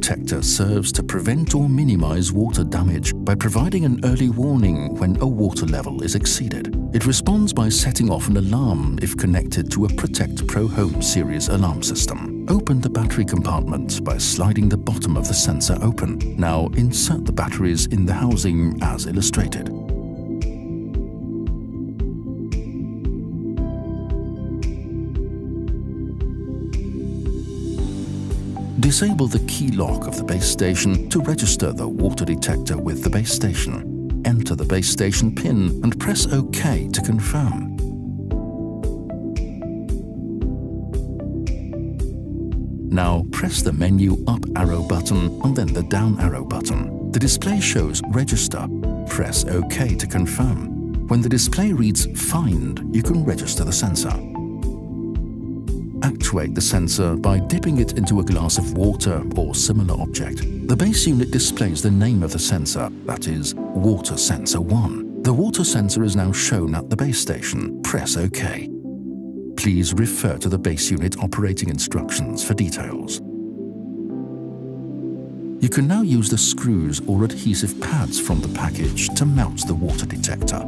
detector serves to prevent or minimize water damage by providing an early warning when a water level is exceeded. It responds by setting off an alarm if connected to a Protect Pro Home series alarm system. Open the battery compartment by sliding the bottom of the sensor open. Now insert the batteries in the housing as illustrated. Disable the key lock of the base station to register the water detector with the base station. Enter the base station PIN and press OK to confirm. Now press the menu up arrow button and then the down arrow button. The display shows Register. Press OK to confirm. When the display reads Find, you can register the sensor. Actuate the sensor by dipping it into a glass of water or similar object. The base unit displays the name of the sensor, that is, Water Sensor 1. The water sensor is now shown at the base station. Press OK. Please refer to the base unit operating instructions for details. You can now use the screws or adhesive pads from the package to mount the water detector.